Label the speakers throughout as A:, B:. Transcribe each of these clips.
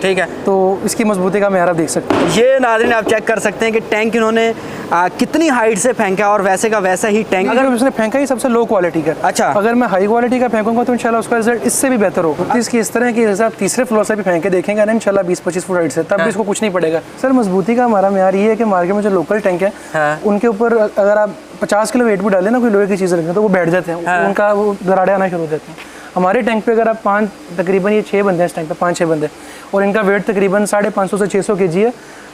A: ठीक है।
B: तो इसकी मजबूती का मेरा देख सकते हैं।
A: ये नाज़रीन आप चेक कर सकते हैं कि टैंक इन्होंने कितनी हाइट से फेंका और वैसे का वैसा ही टैंक।
B: अगर उसने फेंका ही सबसे लो क्वालिटी का।
A: अच्छा।
B: अगर मैं हाई क्वालिटी का फेंकूंगा तो इंशाल्लाह उसका रिजल्ट इससे भी बेहतर होगा। तो इसकी इस तरह की जैसे आप तीसरे फ्लोर से भी फेंक के देखेंगे ना इंशाल्लाह 20-25 फुट हाइट से, तब भी इसको कुछ नहीं पड़ेगा। सर मजबूती का हमारा म्यार ये है कि मार्केट में जो लोकल टैंक है उनके ऊपर अगर आप 50 किलो वेट भी डालें ना कोई लोहे की चीज़ रखें तो वो बैठ जाते हैं, उनका वो दराड़े आना शुरू हो जाते हैं। हमारे टैंक पे अगर आप तकरीबन ये 6 बंदे हैं इस टैंक पे, 5-6 बंदे, और इनका वेट तकरीबन 550 से 600 kg है,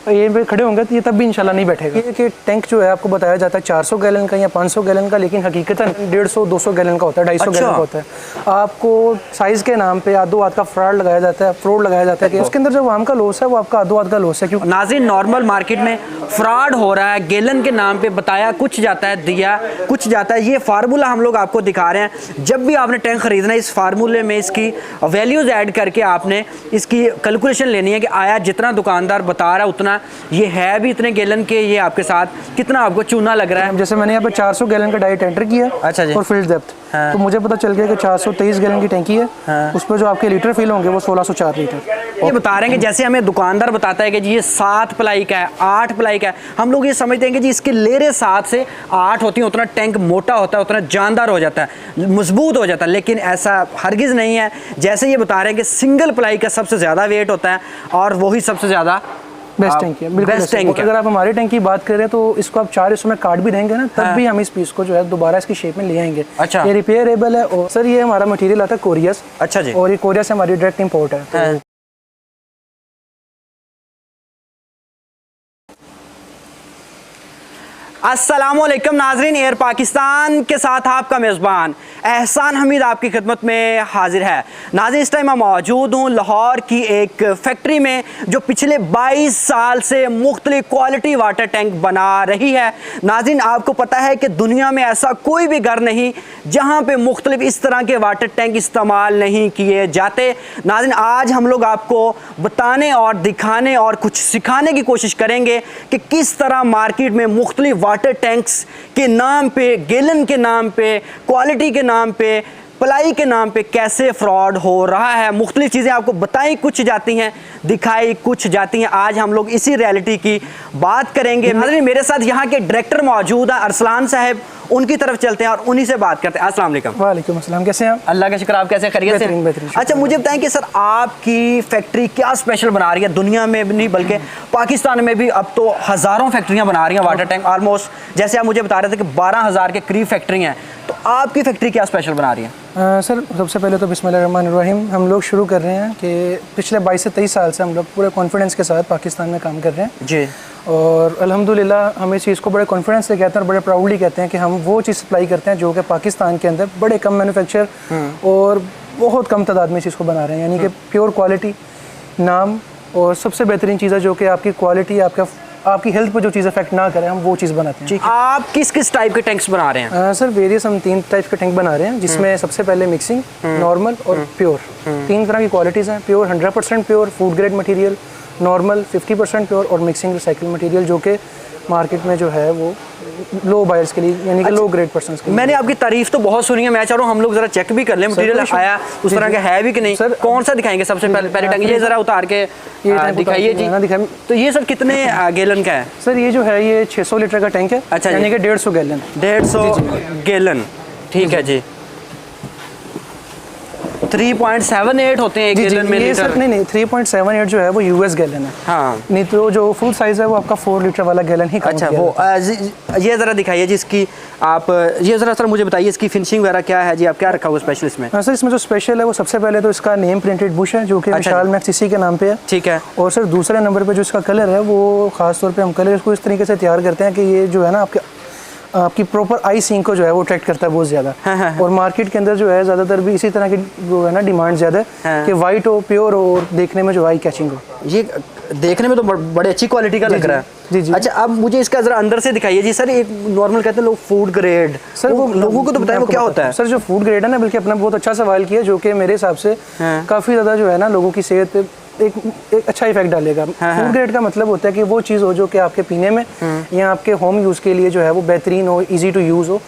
B: ये पे खड़े होंगे तो ये तब भी इंशाल्लाह नहीं बैठेगा। ये कि टैंक जो है आपको बताया जाता है 400 गैलन का या 500 गैलन का, लेकिन हकीकतन 150-200 गैलन का होता है, 250 गैलन का होता है। आपको साइज़ के नाम पे आधो आध का फ्रॉड लगाया जाता है कि उसके अंदर जो आम का लॉस है वो आपका आधो आध का लॉस है। क्योंकि
A: नाज़रीन नॉर्मल मार्केट में फ्रॉड हो रहा है, गैलन के नाम पे बताया कुछ जाता है, दिया कुछ जाता है। ये फार्मूला हम लोग आपको दिखा रहे हैं। जब भी आपने टैंक खरीदना है इस फार्मूले में इसकी वैल्यूज़ ऐड करके आपने इसकी कैलकुलेशन लेनी है कि आया जितना दुकानदार बता रहा है उतना ये है भी इतने गैलन के, ये आपके साथ कितना आपको चूना लग रहा है।
B: जैसे मैंने यहाँ पे 400 गैलन का डाइट एंटर किया।
A: अच्छा जी।
B: और फील्ड डेप्थ तो मुझे पता चल गया कि 423 गैलन की टैंकी है। उस पर जो आपके लीटर फिल होंगे वो 1604 लीटर।
A: ये बता रहे हैं कि जैसे हमें दुकानदार बताता है कि जी ये 7 प्लाई का है, 8 प्लाई का है, हम लोग ये समझते हैं कि जी इसकी लेरे 7 से 8 होती हैं, उतना टैंक मोटा होता है, उतना जानदार हो जाता है, मजबूत हो जाता है। लेकिन ऐसा हरगिज़ नहीं है। जैसे ये बता रहे हैं कि सिंगल प्लाई का सबसे ज़्यादा वेट होता है और वही सबसे ज़्यादा
B: बेस्ट टैंक है। बेस्ट टैंक है। अगर आप हमारे टैंक की बात करें तो इसको आप 4 हिस्सों में काट भी देंगे ना, तब भी हम इस पीस को जो है दोबारा इसकी शेप में ले आएंगे।
A: अच्छा।
B: ये रिपेयरेबल है। और सर ये हमारा मटेरियल आता है कोरिया से।
A: अच्छा जी।
B: और ये कोरिया से हमारी डायरेक्ट इंपोर्ट है।
A: अस्सलामुअलैकुम नाजरीन, एयर पाकिस्तान के साथ आपका मेज़बान एहसान हमीद आपकी खिदमत में हाजिर है। नाज़रीन इस टाइम मैं मौजूद हूँ लाहौर की एक फैक्ट्री में जो पिछले 22 साल से मुख्तलिफ क्वालिटी वाटर टैंक बना रही है। नाज़रीन आपको पता है कि दुनिया में ऐसा कोई भी घर नहीं जहाँ पे मुख्तलिफ इस तरह के वाटर टैंक इस्तेमाल नहीं किए जाते। नाज़रीन आज हम लोग आपको बताने और दिखाने और कुछ सिखाने की कोशिश करेंगे कि किस तरह मार्केट में मुख्तलिफ वाटर टैंक्स के नाम पे, गैलन के नाम पे, क्वालिटी के नाम पे, प्लाई के नाम पे कैसे फ्रॉड हो रहा है। मुख्तलिफ चीज़ें आपको बताई कुछ जाती हैं, दिखाई कुछ जाती हैं। आज हम लोग इसी रियलिटी की बात करेंगे। नाज़रीन मेरे साथ यहाँ के डायरेक्टर मौजूद है अरसलान साहब, उनकी तरफ चलते हैं और उन्हीं से बात करते हैं। अस्सलाम वालेकुम।
B: वालेकुम अस्सलाम, कैसे हैं आप?
A: अल्लाह का शुक्र, आप कैसे, खैरियत से?
B: बेहतरीन।
A: अच्छा मुझे बताएं कि सर आपकी फैक्ट्री क्या स्पेशल बना रही है? दुनिया में भी नहीं बल्कि पाकिस्तान में भी अब तो हज़ारों फैक्ट्रियाँ बना रही हैं वाटर टैंक, ऑलमोस्ट जैसे आप मुझे बता रहे थे कि 12,000 के करीब फैक्ट्री हैं, तो आपकी फैक्ट्री क्या स्पेशल बना रही है?
B: सर सबसे पहले तो बिस्मिल्लाहिर्रहमानिर्रहीम हम लोग शुरू कर रहे हैं कि पिछले 22 से 23 साल से हम लोग पूरे कॉन्फिडेंस के साथ पाकिस्तान में काम कर रहे हैं
A: जी।
B: और अल्हम्दुलिल्लाह हम इस चीज़ को बड़े कॉन्फिडेंस से कहते हैं और बड़े प्राउडली कहते हैं कि हम वो चीज़ सप्लाई करते हैं जो कि पाकिस्तान के अंदर बड़े कम मैन्युफैक्चर और बहुत कम तादाद में इस चीज़ को बना रहे हैं। यानी कि प्योर क्वालिटी, नाम और सबसे बेहतरीन चीज़ है जो कि आपकी क्वालिटी, आपकी हेल्थ पर जो चीज़ अफेक्ट ना करे, हम वो चीज़ बनाते हैं।
A: आप किस किस टाइप के टैंक्स बना रहे हैं?
B: सर वेरियस हम 3 टाइप के टैंक बना रहे हैं, जिसमें सबसे पहले मिक्सिंग, नॉर्मल और प्योर। 3 तरह की क्वालिटीज़ हैं। Pure 100% pure food grade material, normal 50% pure और मिक्सिंग रिसाइकिल मटेरियल जो कि मार्केट में जो है वो लो बायर्स के लिए यानी कि लो ग्रेड पर्सन्स के लिए।
A: मैंने आपकी तारीफ तो बहुत सुनी है, मैं चाह रहा हूँ हम लोग जरा चेक भी कर लें मटेरियल आया उस तरह का है भी कि नहीं। सर कौन सा दिखाएंगे सबसे पहले टैंक? ये जरा उतार के दिखाइए जी। तो ये सर कितने गैलन का है?
B: सर ये जो है ये 600 लीटर का टैंक है।
A: अच्छा,
B: यानी कि 150 गैलन।
A: 150 गैलन, ठीक है जी। 3.78 होते हैं एक गैलन में लीटर।
B: सर नहीं 3.78 जो है वो यूएस गैलन है।
A: हाँ
B: नहीं तो जो फुल साइज है वो आपका 4 लीटर वाला गैलन ही।
A: अच्छा वो ये ज़रा दिखाइए जी इसकी, आप ये ज़रा सर मुझे बताइए इसकी फिनिशिंग वगैरह क्या है जी, आप क्या रखा हुआ स्पेशल इसमें?
B: हाँ सर इसमें जो स्पेशल है वो सबसे पहले तो इसका नेम प्रिंटेड बुश है जो कि विशाल मैक्स इसी के नाम पे है।
A: ठीक है। और
B: सर दूसरे नंबर पे जो इसका कलर है वो खास तौर पे हम कलर इसको इस तरीके से तैयार करते हैं कि ये जो है ना आपकी प्रॉपर आई सिंक को जो है वो अट्रैक्ट करता है बहुत ज़्यादा। और मार्केट के अंदर जो है ज़्यादातर भी इसी तरह की जो है ना डिमांड ज़्यादा है कि वाइट हो, प्योर हो और देखने में जो आई कैचिंग हो।
A: ये देखने में तो बड़े अच्छी क्वालिटी का लग रहा है।
B: जी जी।
A: अच्छा अब मुझे इसका जरा अंदर से दिखाइए जी। सर एक नॉर्मल कहते हैं लोग फूड ग्रेड,
B: सर वो
A: लोगों को तो बताएं वो क्या होता है?
B: सर जो फूड ग्रेड है ना, बल्कि अपना बहुत अच्छा सवाल किया जो कि मेरे हिसाब से काफ़ी ज़्यादा जो है ना लोगों की सेहत पे एक अच्छा इफेक्ट डालेगा। फूड ग्रेड का मतलब होता है कि वो चीज़ हो जो कि आपके पीने में या आपके होम यूज़ के लिए जो है वो बेहतरीन हो, इजी टू यूज़ हो,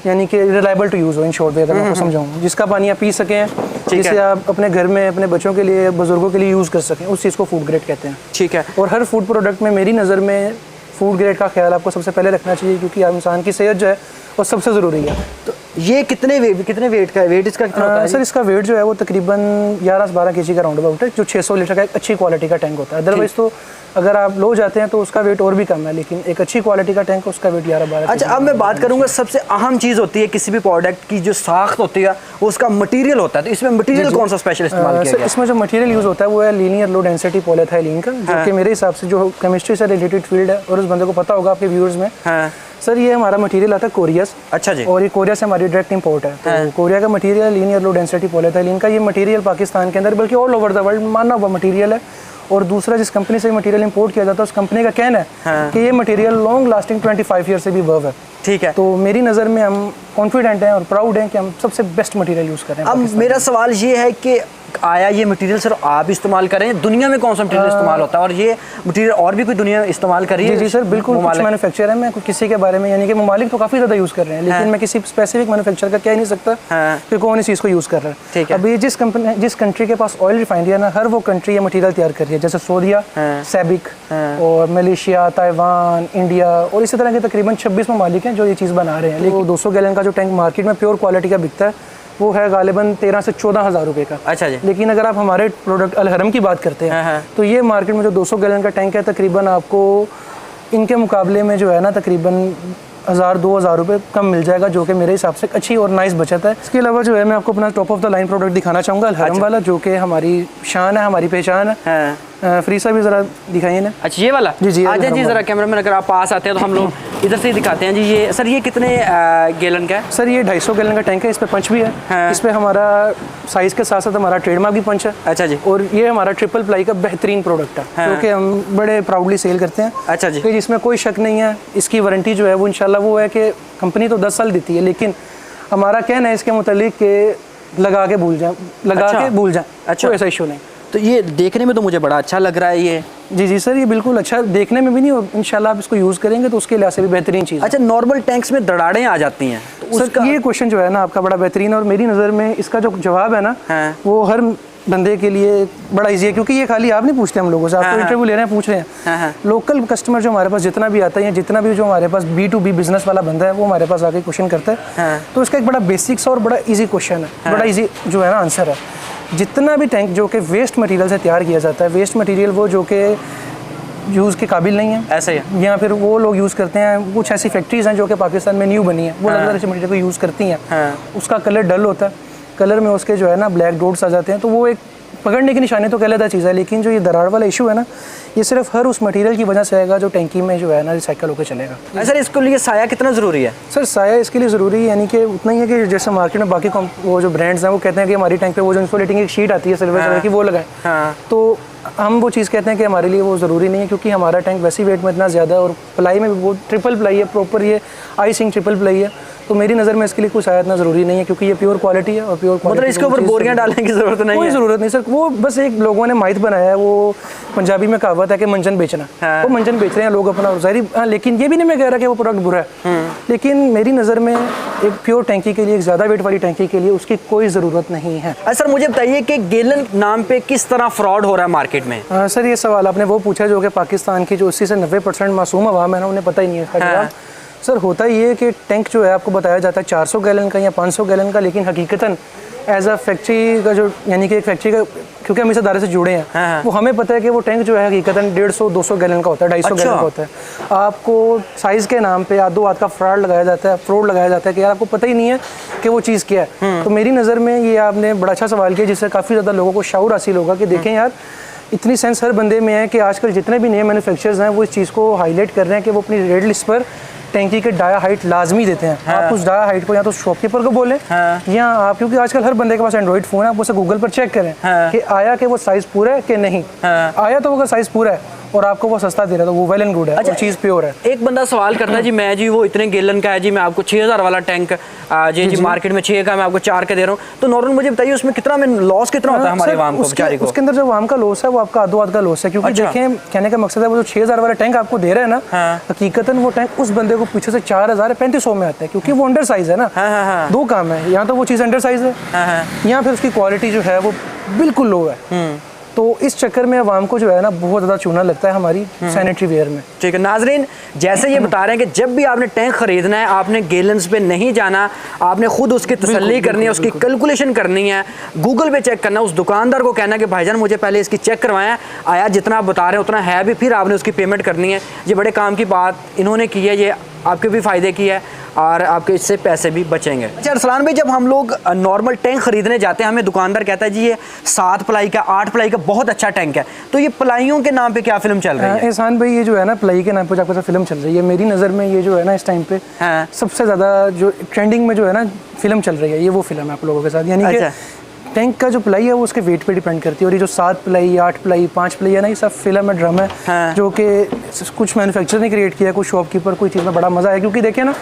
B: यानी कि रिलायबल टू यूज़ हो, इन शॉर्ट वे अगर मैं आपको समझाऊँ, जिसका पानी आप पी सकें, जिसे आप अपने घर में अपने बच्चों के लिए, बुजुर्गों के लिए यूज़ कर सकें, उस चीज़ को फूड ग्रेड कहते हैं।
A: ठीक है।
B: और हर फूड प्रोडक्ट में मेरी नज़र में फूड ग्रेड का ख्याल आपको सबसे पहले रखना चाहिए, क्योंकि आप इंसान की सेहत जो है वो सबसे ज़रूरी है।
A: तो ये कितने वेट का है? वेट इसका कितना होता है?
B: सर इसका वेट जो है वो तकरीबन 11 से 12 kg का राउंड अबाउट है, जो 600 लीटर का एक अच्छी क्वालिटी का टैंक होता है। अदरवाइज तो अगर आप लो जाते हैं तो उसका वेट और भी कम है, लेकिन एक अच्छी क्वालिटी का टैंक उसका वेट 11-12।
A: अच्छा, अब मैं बात करूंगा, सबसे अहम चीज़ होती है किसी भी प्रोडक्ट की जो साख्त होती है वो उसका मटेरियल होता है। तो इसमें मटेरियल कौन सा स्पेशल इस्तेमाल किया गया?
B: इसमें जो मटेरियल यूज़ होता है वो है लीनियर लो डेंसिटी पॉलीएथिलीन का, जो कि मेरे हिसाब से जो केमिस्ट्री से रिलेटेड फील्ड है और उस बंदे को पता होगा आपके व्यूअर्स में। सर ये हमारा मटेरियल आता है कोरिया से।
A: अच्छा जी।
B: और ये कोरिया से हमारी डायरेक्ट इंपोर्ट है। तो कोरिया का material linear low density polyethylene का, ये मटेरियल पाकिस्तान के अंदर बल्कि ऑल ओवर द वर्ल्ड माना हुआ मटेरियल है। और दूसरा, जिस कंपनी से मटेरियल इंपोर्ट किया जाता है उस कंपनी का कहना है कि ये मटेरियल लॉन्ग लास्टिंग 25 ईयर से भी वर्व है।
A: ठीक है।
B: तो मेरी नज़र में हम कॉन्फिडेंट हैं और प्राउड हैं कि हम सबसे बेस्ट मटेरियल यूज़ कर रहे हैं।
A: अब मेरा सवाल ये है कि आया ये मटेरियल सिर्फ आप इस्तेमाल करें, दुनिया में कौन सा मटेरियल इस्तेमाल होता है, और ये मटेरियल और भी कोई दुनिया इस्तेमाल कर रही है?
B: जी सर, बिल्कुल। कुछ मैन्युफैक्चर है, मैं किसी के बारे में, यानी कि ममालिक तो काफ़ी ज़्यादा यूज़ कर रहे हैं, लेकिन मैं किसी स्पेसिफिक मैन्युफैक्चर का कह नहीं सकता कि कौन इस चीज़ को यूज़ कर रहा है।
A: ठीक है।
B: अभी जिस कंट्री के पास ऑयल रिफाइनरी है ना, हर वो कंट्री ये मटेरियल तैयार कर रही है, जैसे सऊदीया, सैबिक और मलेशिया, ताइवान, इंडिया, और इसी तरह के तकरीबन 26 ममालिक हैं जो ये चीज़ बना रहे हैं। लेकिन 200 गैलन का जो टैंक मार्केट में प्योर क्वालिटी का बिकता है वो है गालिबन 13 से 14 हज़ार रुपये का।
A: अच्छा जी।
B: लेकिन अगर आप हमारे प्रोडक्ट अल हरम की बात करते हैं तो ये मार्केट में जो 200 गैलन का टैंक है तकरीबन आपको इनके मुकाबले में जो है ना तकरीबन 1000-2000 रुपये कम मिल जाएगा, जो कि मेरे हिसाब से अच्छी और नाइस बचत है। इसके अलावा जो है मैं आपको अपना top of the line product दिखाना चाहूँगा, अल हरम वाला, जो कि हमारी शान है, हमारी पहचान है। फ्रीसा भी ज़रा दिखाइए ना।
A: अच्छा, ये वाला?
B: जी
A: आ जाए जी ज़रा कैमरामैन, अगर आप पास आते हैं तो हम लोग इधर से ही दिखाते हैं जी। ये सर ये कितने गैलन का है?
B: सर ये 250 गैलन का टैंक है, इस पर पंच भी है। इस पर हमारा साइज़ के साथ साथ हमारा ट्रेडमार्क भी पंच है।
A: अच्छा जी।
B: और ये हमारा ट्रिपल प्लाई का बेहतरीन प्रोडक्ट है, जो कि हम बड़े प्राउडली सेल करते हैं।
A: अच्छा जी।
B: कि जिसमें कोई शक नहीं है। इसकी वारंटी जो है वो इंशाल्लाह वो है कि कंपनी तो 10 साल देती है, लेकिन हमारा कहना है इसके मुतालिक कि लगा के भूल जाए, के भूल जाए। अच्छा, कोई ऐसा इशू नहीं।
A: तो ये देखने में तो मुझे बड़ा अच्छा लग रहा है ये।
B: जी सर, ये बिल्कुल अच्छा देखने में भी नहीं, और इंशाल्लाह आप इसको यूज़ करेंगे तो उसके लिहाज से भी बेहतरीन चीज़।
A: अच्छा, नॉर्मल टैंक्स में दरारें आ जाती हैं तो
B: उसका ये क्वेश्चन जो है ना आपका बड़ा बेहतरीन, और मेरी नज़र में इसका जो जवाब है ना वो हर बंदे के लिए बड़ा इजी है, क्योंकि ये खाली आप नहीं पूछते हम लोगों से, आप तो इंटरव्यू ले रहे हैं, पूछ रहे हैं। लोकल कस्टमर जो हमारे पास जितना भी आता है या जितना भी जो हमारे पास B2B बिजनेस वाला बंदा है वो हमारे पास आके क्वेश्चन करता है, तो इसका एक बड़ा बेसिक सा और बड़ा ईजी क्वेश्चन है, बड़ा ईजी जो है ना आंसर है। जितना भी टैंक जो कि वेस्ट मटेरियल से तैयार किया जाता है, वेस्ट मटेरियल वो जो कि यूज़ के काबिल नहीं है, ऐसे ही या फिर वो लोग यूज़ करते हैं, कुछ ऐसी फैक्ट्रीज़ हैं जो कि पाकिस्तान में न्यू बनी है, वो लगातार ऐसे मटेरियल को यूज़ करती हैं। उसका कलर डल होता है, कलर में उसके जो है ना ब्लैक डॉट्स आ जाते हैं, तो वो एक पकड़ने की निशानी तो अलग चीज़ है, लेकिन जो ये दरार वाला इशू है ना, ये सिर्फ हर उस मटेरियल की वजह से आएगा जो टैंकी में जो है ना रिसाइकल होकर चलेगा।
A: सर इसके लिए साया कितना ज़रूरी है? सर
B: साया इसके लिए ज़रूरी है, यानी कि उतना ही है कि जैसे मार्केट में बाकी वो जो ब्रांड्स हैं वो कहते हैं कि हमारी टैंक पे वो जो इंसुलेटिंग एक शीट आती है सिल्वर कलर की, वो लगाएं। तो हम वो चीज़ कहते हैं कि हमारे लिए वो ज़रूरी नहीं है, क्योंकि हमारा टैंक वैसे वेट में इतना ज़्यादा है और प्लाई में भी वो ट्रिपल प्लाई है, प्रॉपर ये आइसिंग ट्रिपल प्लाई है, तो मेरी नज़र में इसके लिए कुछ शायद इतना ज़रूरी नहीं है, क्योंकि ये प्योर क्वालिटी है। और प्योर
A: मतलब इसके ऊपर बोरियां डालने की ज़रूरत नहीं है?
B: कोई ज़रूरत नहीं सर, वो बस एक लोगों ने माहित बनाया है, वो पंजाबी में कहावत है कि मंजन बेचना, वो मंजन बेच रहे हैं लोग अपना ज़ाहिर। लेकिन ये भी नहीं मैं कह रहा कि वो प्रोडक्ट बुरा है, लेकिन मेरी नज़र में एक प्योर टैंकी के लिए, एक ज़्यादा वेट वाली टैंकी के लिए उसकी कोई ज़रूरत नहीं है।
A: सर मुझे बताइए कि गैलन नाम पे किस तरह फ्रॉड हो रहा है मार्केट में?
B: सर ये सवाल आपने वो पूछा जो कि पाकिस्तान की जो 80 से 90% मासूम अवाम है ना, उन्हें पता ही नहीं है इसका जवाब। सर होता ये है कि टैंक जो है आपको बताया जाता है 400 गैलन का या 500 गैलन का, लेकिन हकीकतन एज अ फैक्ट्री का जो, यानी कि एक फैक्ट्री का, क्योंकि हम इस अदारे से जुड़े हैं, वो हमें पता है कि वो टैंक जो है हकीकतन 150-200 गैलन का होता है, 250 गैलन का होता है। आपको साइज़ के नाम पे आधो हाथ का फ्रॉड लगाया जाता है कि यार आपको पता ही नहीं है कि वो चीज़ क्या है। तो मेरी नज़र में ये आपने बड़ा अच्छा सवाल किया, जिससे काफ़ी ज़्यादा लोगों को शऊर हासिल होगा कि देखें यार, इतनी सेंस हर बंदे में है कि आजकल जितने भी नए मैन्युफैक्चरर्स हैं वो इस चीज़ को हाईलाइट कर रहे हैं कि वो अपनी रेड लिस्ट पर टैंकी के डाया हाइट लाजमी देते हैं। आप उस डाया हाइट को या तो शॉपकीपर को बोलें या आप, क्योंकि आजकल हर बंदे के पास एंड्रॉइड फ़ोन है, आप उसे गूगल पर चेक करें कि आया कि वो साइज़ पूरा है कि नहीं। आया तो अगर साइज़ पूरा है और आपको वो सस्ता दे रहा है, तो वो वेल एंड गुड है। अच्छा, चीज़ प्योर है।
A: एक बंदा सवाल करता है जी, मैं जी वो इतने गैलन का है जी, मैं आपको 6000 वाला टैंक जी मार्केट में 6 का मैं आपको 4 का दे रहा हूँ, तो नॉर्मल मुझे बताइए उसमें कितना में लॉस कितना होता है हमारे आवाम को, बेचारे को?
B: उसके अंदर जो आवाम का लॉस है वो आपका आधो आध का लॉस है, क्योंकि देखें कहने का मकसद है वो जो 6000 वाला टैंक आपको दे रहा है ना, हकीकतन वो टैंक उस बंदे को पीछे से 4000-3500 में आता है, क्योंकि वो अंडर साइज है ना। दो काम है, यहाँ तो वो चीज़ अंडर साइज है, यहाँ फिर उसकी क्वालिटी जो है वो बिल्कुल लो है। तो इस चक्कर में आवाम को जो है ना बहुत ज़्यादा चूना लगता है हमारी सैनिटरी वेयर में।
A: ठीक है नाजरीन, जैसे ये बता रहे हैं कि जब भी आपने टैंक खरीदना है आपने गैलन्स पे नहीं जाना, आपने खुद उसकी तसल्ली करनी है, उसकी कैलकुलेशन करनी है, गूगल पे चेक करना, उस दुकानदार को कहना कि भाईजान मुझे पहले इसकी चेक करवाएं, आया जितना आप बता रहे हैं उतना है भी, फिर आपने उसकी पेमेंट करनी है। ये बड़े काम की बात इन्होंने की है, ये आपके भी फ़ायदे की है और आपके इससे पैसे भी बचेंगे। अच्छा अरसलान भाई, जब हम लोग नॉर्मल टैंक खरीदने जाते हैं हमें दुकानदार कहता है जी ये 7 प्लाई का 8 प्लाई का बहुत अच्छा टैंक है, तो ये प्लाइयों के नाम पे क्या फिल्म चल रही है?
B: एहसान भाई, ये जो है ना प्लाई के नाम पे आपके साथ फिल्म चल रही है, मेरी नज़र में ये जो है ना इस टाइम पे सबसे ज़्यादा जो ट्रेंडिंग में जो है ना फिल्म चल रही है, ये वो फिल्म है आप लोगों के साथ। यानी कि टैंक का जो प्लाई है वो उसके वेट पे डिपेंड करती है, और ये जो 7 प्लाई 8 प्लाई 5 प्लाई है ना, ये सब फिल्म है, ड्रम है, जो कि कुछ मैन्युफैक्चरर ने क्रिएट किया, कुछ शॉपकीपर, कोई चीज़ में बड़ा मज़ा है। क्योंकि देखिए ना,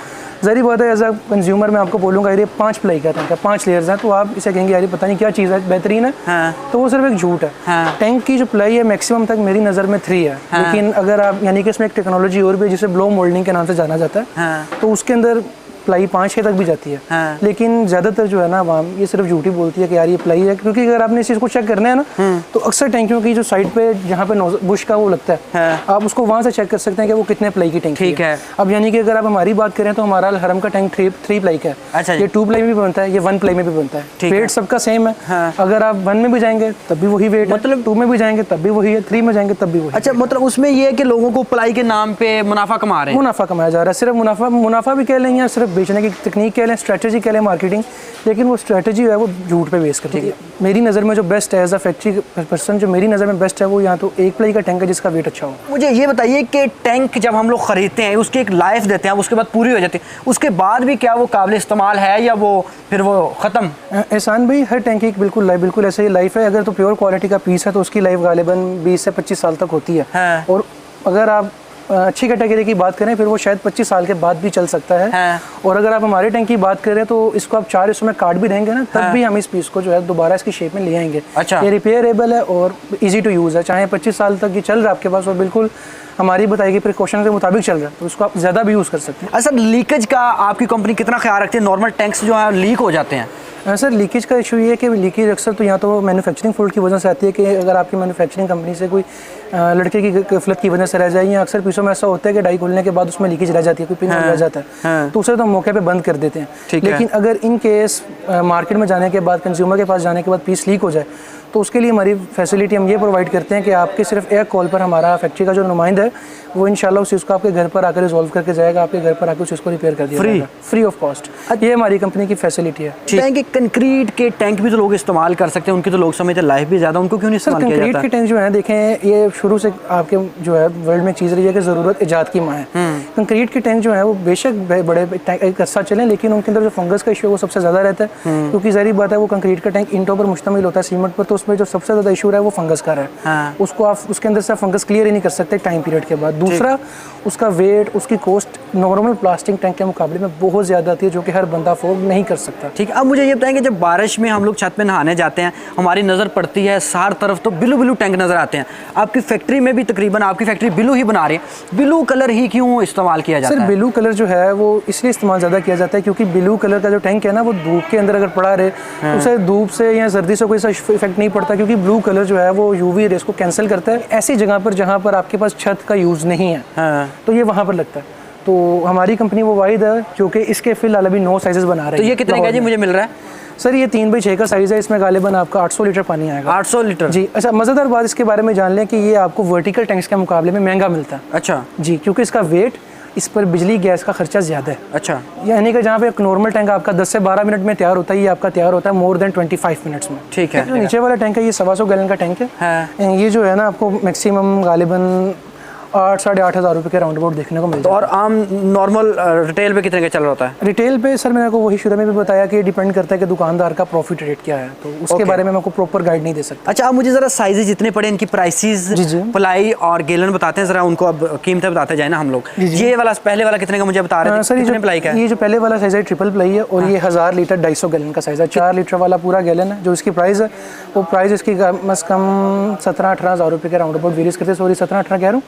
B: ज़री बात है, एज अ कंज्यूमर मैं आपको बोलूँगा ये 5 प्लाई का टैंक है, 5 लेयर्स हैं, तो आप इसे कहेंगे यार पता नहीं क्या चीज़ है, बेहतरीन है, तो वो सिर्फ एक झूठ है। टैंक की जो प्लाई है मैक्सिमम तक मेरी नज़र में 3 है, लेकिन अगर आप यानी कि इसमें एक टेक्नोलॉजी और भी है जिसे ब्लो मोल्डिंग के नाम से जाना जाता है, तो उसके अंदर प्लाई 5-6 तक भी जाती है। लेकिन ज़्यादातर जो है ना आवाम ये सिर्फ झूठी बोलती है कि यार ये प्लाई है, क्योंकि अगर आपने इस चीज़ को चेक करना है ना, तो अक्सर टैंकियों की जो साइड पे जहाँ पे बुश का वो लगता है, आप उसको वहाँ से चेक कर सकते हैं कि वो कितने प्लाई की टैंक है। अब यानी कि अगर आप हमारी बात करें तो हमारा हरम का टैंक 3 प्लाई का है। अच्छा, ये 2 प्लाई में भी बनता है, ये 1 प्लाई में भी बनता है, वेट सबका सेम है। अगर आप 1 में भी जाएंगे तब भी वही वेट, मतलब 2 में भी जाएंगे तब भी वही है, 3 में जाएंगे तब भी वही।
A: अच्छा, मतलब उसमें ये है कि लोगों को प्लाई के नाम पे मुनाफा कमा रहे हैं,
B: मुनाफा कमाया जा रहा है, सिर्फ मुनाफा भी कह लें या सिर्फ बेचने की तकनीक कह लें, स्ट्रेटजी कह लें, मार्केटिंग, लेकिन वो स्ट्रेटजी है वो झूठ पे बेस करती है। मेरी नज़र में जो बेस्ट है एज अ फैक्ट्री पर्सन, जो मेरी नज़र में बेस्ट है वो यहाँ तो 1 प्लाई का टैंक है जिसका वेट अच्छा हो। मुझे
A: ये बताइए कि टैंक जब हम लोग खरीदते हैं उसकी एक लाइफ देते हैं, उसके बाद पूरी हो जाती है, उसके बाद भी क्या वो काबिल इस्तेमाल है या वो फिर वो ख़त्म?
B: एहसान भाई, हर टैंक की बिल्कुल ऐसे ही लाइफ है। अगर तो प्योर क्वालिटी का पीस है तो उसकी लाइफ गालिबन 20 से 25 साल तक होती है, और अगर आप अच्छी कैटेगरी की बात करें फिर वो शायद 25 साल के बाद भी चल सकता है। और अगर आप हमारे टैंक की बात करें तो इसको आप 4 हिस्सों में काट भी देंगे ना, तब भी हम इस पीस को जो है दोबारा इसकी शेप में ले आएंगे।
A: अच्छा।
B: ये रिपेयरेबल है और इजी टू यूज़ है, चाहे 25 साल तक ये चल रहा है आपके पास और बिल्कुल हमारी बताएगी प्रिकॉशन के मुताबिक चल रहा है, तो उसको आप ज़्यादा भी यूज़ कर सकते हैं।
A: सर लीकेज का आपकी कंपनी कितना ख्याल रखती है? नॉर्मल टैंक्स जो है लीक हो जाते हैं।
B: सर लीकेज का इशू ये है कि लीकेज अक्सर तो यहाँ तो मैन्युफैक्चरिंग फॉल्ट की वजह से आती है कि अगर आपकी मैन्युफैक्चरिंग कंपनी से कोई लड़के की गफलत की वजह से रह जाए, या अक्सर पीसों में ऐसा होता है कि डाई खोलने के बाद उसमें लीकेज रह जाती है, कोई पिन रह जाता है, तो उसे तो मौके पे बंद कर देते हैं। लेकिन अगर इन केस मार्केट में जाने के बाद, कंज्यूमर के पास जाने के बाद पीस लीक हो जाए, तो उसके लिए हमारी फैसिलिटी हम ये प्रोवाइड करते हैं कि आपके सिर्फ एक कॉल पर हमारा फैक्ट्री का जो नुमाइंदा है वो इंशाल्लाह उस चीज़ को आपके घर पर आकर रिजॉल्व करके जाएगा, आपके घर पर आकर उस चीज़ को रिपेयर कर दिया जाएगा फ्री ऑफ कॉस्ट। ये हमारी कंपनी की फैसिलिटी है।
A: कंक्रीट के टैंक भी तो लोग इस्तेमाल कर सकते हैं, उनकी तो लोग समझते हैं लाइफ भी ज़्यादा, उनको क्यों नहीं इस्तेमाल किया जाता?
B: कंक्रीट के टैंक जो है देखें, ये शुरू से आपके जो है वर्ल्ड में चीज़ रही है कि ज़रूरत ईजाद की माँ है। कंक्रीट के टैंक जो है वो बेशक बड़े एक अर्सा चलें, लेकिन उनके अंदर जो फंगस का इशू है वो सबसे ज़्यादा रहता है, क्योंकि ज़ाहिर बात है वो कंक्रीट का टैंक ईंटों पर मुश्तमिल होता है, सीमेंट पर, तो उसमें जो सबसे ज़्यादा इशू है वो फंगस का है। उसको आप उसके अंदर से फंगस क्लियर ही नहीं कर सकते टाइम पीरियड के बाद। दूसरा, उसका वेट, उसकी कॉस्ट नॉर्मल प्लास्टिक टैंक के मुकाबले में बहुत ज़्यादा आती है, जो कि हर बंदा अफोर्ड नहीं कर सकता।
A: ठीक है, अब मुझे ये बताएं कि जब बारिश में हम लोग छत पे नहाने जाते हैं, हमारी नज़र पड़ती है चार तरफ तो ब्लू टैंक नज़र आते हैं। आपकी फैक्ट्री में भी तकरीबन आपकी फैक्ट्री ब्लू ही बना रही है, ब्लू कलर ही क्यों इस्तेमाल किया जाता है?
B: सर ब्लू कलर जो है वो इसलिए इस्तेमाल ज़्यादा किया जाता है क्योंकि ब्लू कलर का जो टैंक है ना वो धूप के अंदर अगर पड़ा रहे, उसे धूप से या सर्दी से कोई सा इफेक्ट नहीं पड़ता, क्योंकि ब्लू कलर जो है वो यूवी रेस को कैंसिल करता है। ऐसी जगह पर जहाँ पर आपके पास छत का यूज़ नहीं है, तो ये वहाँ पर लगता है। तो हमारी कंपनी वो वाहिद है जो कि इसके फिलहाल अभी 9 साइजेस बना रही है।
A: तो ये कितने का जी मुझे मिल रहा है?
B: सर ये 3x6 का साइज़ है, इसमें गालिबन आपका 800 लीटर पानी आएगा।
A: 800 लीटर
B: जी। अच्छा, मज़ेदार बात इसके बारे में जान लें कि ये आपको वर्टिकल टैंक्स के मुकाबले में महंगा मिलता है।
A: अच्छा
B: जी, क्योंकि इसका वेट, इस पर बिजली गैस का खर्चा ज़्यादा है।
A: अच्छा,
B: यानी कि जहाँ पे एक नॉर्मल टैंक आपका 10 से 12 मिनट में तैयार होता है, ये आपका तैयार होता है मोर देन 25 मिनट्स में।
A: ठीक है।
B: नीचे वाला टैंक है ये 125 गैलन का टैंक है। ये जो है ना आपको मैक्सिमम गालिबन 8 साढ़े 8 हज़ार रुपये के राउंड अबाउट देखने को मिल जाता है।
A: और आम नॉर्मल रिटेल पे कितने का चल रहा होता है?
B: रिटेल पे सर मैंने आपको वही शुरू में भी बताया कि डिपेंड करता है कि दुकानदार का प्रॉफिट रेट क्या है, तो उसके बारे में मैं आपको प्रॉपर गाइड नहीं दे सकता।
A: अच्छा, आप मुझे ज़रा साइजेज जितने पड़े इनकी प्राइसेस,
B: जी।
A: प्लाई और गैलन बताते हैं ज़रा, उनको अब कीमतें बताते जाए ना हम लोग। ये वाला पहले वाला कितने का मुझे बता रहे थे?
B: सर
A: कितने प्लाई का है?
B: ये जो पहले वाला साइज़ है ट्रिपल प्लाई है और ये 1000 लीटर 250 गैलन का साइज़ है। 4 लीटर वाला पूरा गैलन है। जो इसकी प्राइस है वो प्राइस इसकी कम से कम 17-18 हज़ार रुपये के राउंड अबाउट वेरीज करते हैं। सॉरी 17-18 कह रहा हूँ,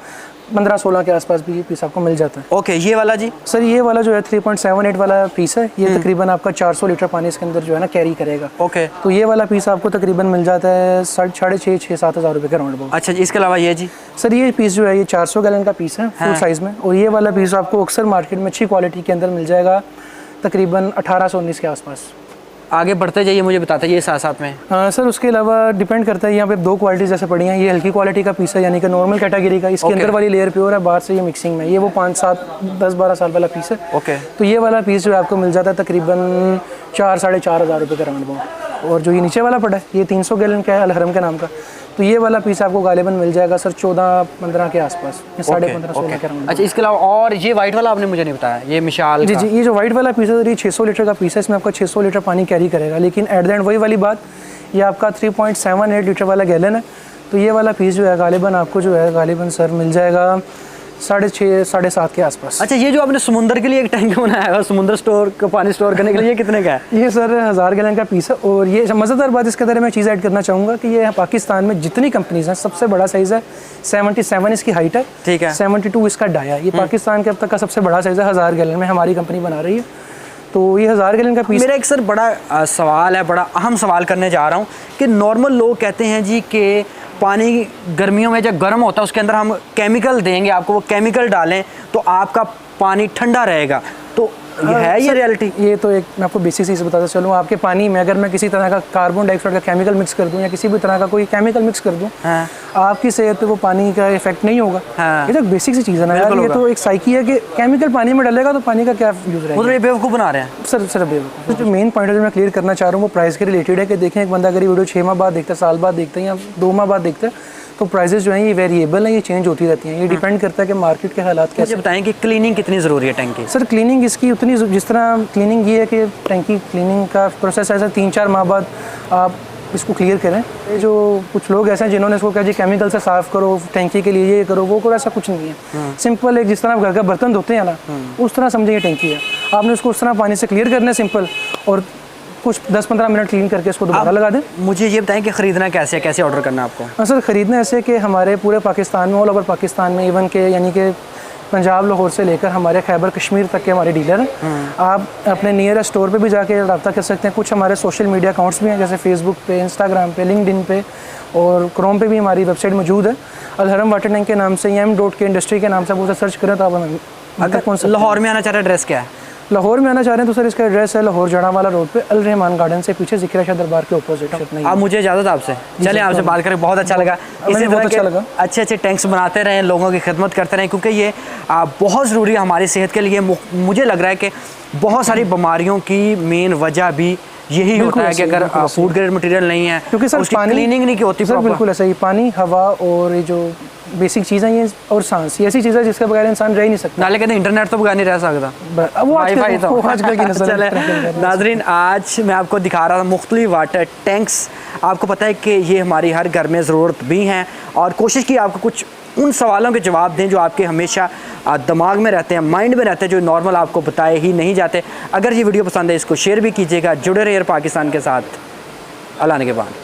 B: 15-16 के आसपास भी ये पीस आपको मिल जाता है।
A: ओके, ये वाला जी? सर
B: ये वाला जो है 3.78 वाला पीस है, ये तकरीबन आपका 400 लीटर पानी इसके अंदर जो है ना कैरी करेगा।
A: ओके,
B: तो ये वाला पीस आपको तकरीबन मिल जाता है 6.5-7 हज़ार रुपये के राउंड अबाउट।
A: अच्छा जी, इसके अलावा ये जी?
B: सर ये पीस जो है ये 400 गैलन का पीस है फुल साइज़ में, और ये वाला पीस आपको अक्सर मार्केट में अच्छी क्वालिटी के अंदर मिल जाएगा तकरीबन 1819 के आसपास।
A: आगे बढ़ते जाइए, मुझे बताते जाइए साथ साथ में।
B: सर उसके अलावा डिपेंड करता है, यहाँ पे 2 क्वालिटीज़ जैसे पड़ी हैं। ये हल्की क्वालिटी का पीस है यानी कि नॉर्मल कैटेगरी का, इसके अंदर वाली लेयर प्योर है, बाहर से ये मिक्सिंग में। ये वो 5-7-10-12 साल वाला पीस है।
A: ओके,
B: तो ये वाला पीस जो है आपको मिल जाता है तकरीबन 4-4.5 हज़ार रुपये का राउंड अबाउट। और जो ये नीचे वाला पड़ा है ये 300 गैलन का है, अलहरम के नाम का। तो ये वाला पीस आपको गालिबन मिल जाएगा सर 14-15 के आसपास, 15.5-16 के राउंड।
A: अच्छा, इसके अलावा और ये वाइट वाला आपने मुझे नहीं बताया, ये मिसाल?
B: जी, ये जो वाइट वाला पीस है ये 600 लीटर का पीस है। इसमें आपका 600 लीटर पानी कैरी करेगा, लेकिन एट द एंड वही वाली बात, ये आपका 3.78 लीटर वाला गैलन है। तो ये वाला पीस जो है गालिबन आपको जो है गालिबन सर मिल जाएगा 6.5-7.5 के आसपास।
A: अच्छा, ये जो आपने समुंदर के लिए एक टैंक बनाया है, समुंदर स्टोर का पानी स्टोर करने के लिए, ये कितने का है?
B: ये सर 1000 गैलन का पीस है। और ये मज़ेदार बात इसके अंदर मैं चीज़ ऐड करना चाहूँगा कि ये पाकिस्तान में जितनी कंपनीज हैं सबसे बड़ा साइज़ है 77 इसकी हाइट है,
A: ठीक है,
B: 72 इसका डाया है। ये पाकिस्तान के अब तक का सबसे बड़ा साइज़ है, 1000 गैलन में हमारी कंपनी बना रही है। तो ये 1000 गैलन का पीस।
A: मेरा एक सर बड़ा सवाल है, बड़ा अहम सवाल करने जा रहा हूँ कि नॉर्मल लोग कहते हैं जी कि पानी गर्मियों में जब गर्म होता है उसके अंदर हम केमिकल देंगे, आपको वो केमिकल डालें तो आपका पानी ठंडा रहेगा, तो ये है ये रियलिटी? ये
B: तो एक मैं आपको बेसिक चीज़ बताता चलूँ। आपके पानी में अगर मैं किसी तरह का कार्बन डाइऑक्साइड का केमिकल मिक्स कर दूँ या किसी भी तरह का कोई केमिकल मिक्स कर दूँ, आपकी सेहत पे वो पानी का इफेक्ट नहीं होगा। ये तो बेसिक सी चीज़ है ना यार, ये तो एक साइकी है कि केमिकल पानी में डालेगा तो पानी का क्या यूज़ रहेगा।
A: मतलब ये बेवकूफ़ बना रहे हैं
B: सर बेवकूफ़। जो मेन पॉइंट मैं क्लियर करना चाह रहा हूँ वो प्राइस के रिलेटेड है कि देखें एक बंदा अगर ये वीडियो 6 माह बाद देखता है, साल बाद देखता है या 2 माह बाद देखता है, तो प्राइसेस जो हैं ये वेरिएबल हैं, ये चेंज होती रहती हैं। ये डिपेंड करता है कि मार्केट के हालात कैसे।
A: मुझे बताएं कि क्लीनिंग कितनी ज़रूरी है टैंक की?
B: सर क्लीनिंग इसकी उतनी, जिस तरह क्लीनिंग ये है कि टैंकी क्लीनिंग का प्रोसेस ऐसा 3-4 माह बाद आप इसको क्लियर करें। ये जो कुछ लोग ऐसे हैं जिन्होंने इसको कहा जी केमिकल से साफ़ करो टैंकी के लिए, ये करो वो करो, ऐसा कुछ नहीं है। सिंपल एक जिस तरह आप घर का बर्तन धोते हैं ना, उस तरह समझिए टैंकी है। आपने उसको उस तरह पानी से क्लियर करना है सिंपल, और कुछ 10-15 मिनट क्लीन करके इसको दोबारा लगा दें।
A: मुझे ये बताएं कि ख़रीदना कैसे है, कैसे ऑर्डर करना है आपको?
B: सर ख़रीदना ऐसे कि हमारे पूरे पाकिस्तान में, ऑल ओवर पाकिस्तान में, इवन के यानी कि पंजाब लाहौर से लेकर हमारे खैबर कश्मीर तक के हमारे डीलर हैं। आप अपने नियरेस्ट स्टोर पे भी जाके रब्ता कर सकते हैं। कुछ हमारे सोशल मीडिया अकाउंट्स भी हैं, जैसे फेसबुक पे, इंस्टाग्राम पे, लिंक्डइन पे और क्रोम पे भी हमारी वेबसाइट मौजूद है। अलहरम वाटर टैंक के नाम से या M.K इंडस्ट्री के नाम से आप उसे सर्च करें तो आप
A: अगर लाहौर में आना चाह रहे हैं, एड्रेस क्या है?
B: लाहौर में आना चाह रहे हैं तो सर इसका एड्रेस है लाहौर जड़ावाला रोड पे अल रहमान गार्डन से पीछे ज़िक्र शाह दरबार के अपोजिट।
A: आप मुझे इजाज़त आपसे, चले आपसे बात करें, बहुत अच्छा लगा। इसी तरह के अच्छे टैंक्स बनाते रहें, लोगों की खिदमत करते रहें, क्योंकि ये बहुत ज़रूरी है हमारी सेहत के लिए। मुझे लग रहा है कि बहुत सारी बीमारियों की मेन वजह भी यही होता है कि अगर फूड ग्रेड मटेरियल नहीं है,
B: क्योंकि सर
A: उसकी क्लीनिंग नहीं की होती
B: सर। बिल्कुल ऐसा ही, पानी, हवा और ये जो बेसिक चीज़ें ये और सांस, ये ऐसी चीज़ें जिसके बगैर इंसान रह ही नहीं सकता।
A: नाले कहते हैं इंटरनेट तो बगैर नहीं रह सकता,
B: वो आजकल की नस्ल।
A: नाजरीन, आज मैं आपको दिखा रहा था मुख्तलिफ वाटर टैंक्स। आपको पता है कि ये हमारी हर घर में ज़रूरत भी हैं, और कोशिश की आपको कुछ उन सवालों के जवाब दें जो आपके हमेशा दिमाग में रहते हैं, माइंड में रहते हैं, जो नॉर्मल आपको बताए ही नहीं जाते। अगर ये वीडियो पसंद है इसको शेयर भी कीजिएगा। जुड़े रहिए पाकिस्तान के साथ। अल्लाह ने के बाद।